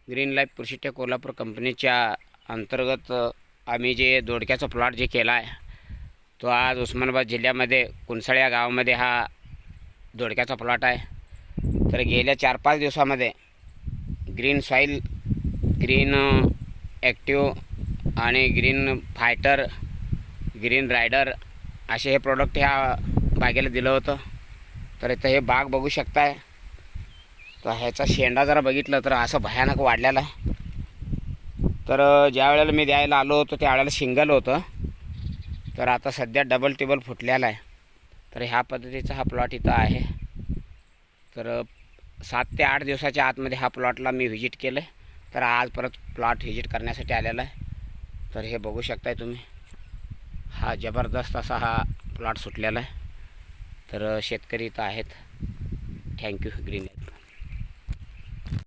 Green life कृषीटेक Kolhapur कंपनीच्या अंतर्गत आम्ही जे दोडक्याचा प्लॉट जे केला आहे तो आज उस्मानाबाद जिल्ह्यामध्ये कुणसाळ या गावामध्ये हा दोडक्याचा प्लॉट आहे। तर गेल्या 4-5 दिवसामध्ये ग्रीन सॉईल, ग्रीन ॲक्टिव्ह आणि ग्रीन फायटर, ग्रीन रायडर असे हे प्रोडक्ट ह्या बागेला दिलं होतं। तर इथं हे बाग बघू शकताय। तर ह्याचा शेंडा जरा बघितलं तर असं भयानक वाढलेला आहे। तर ज्या वेळेला मी द्यायला आलो होतो त्यावेळेला सिंगल होतं, तर आता सध्या डबल टेबल फुटलेला आहे। तर ह्या पद्धतीचा हा प्लॉट इथं आहे। तर 7 ते 8 दिवसाच्या आतमध्ये हा प्लॉटला मी व्हिजिट केलं आहे। तर आज परत प्लॉट व्हिजिट करण्यासाठी आलेला आहे। तर हे बघू शकताय तुम्ही, हा जबरदस्त असा हा प्लॉट सुटलेला आहे। तर शेतकरी इथं आहेत। Thank you green.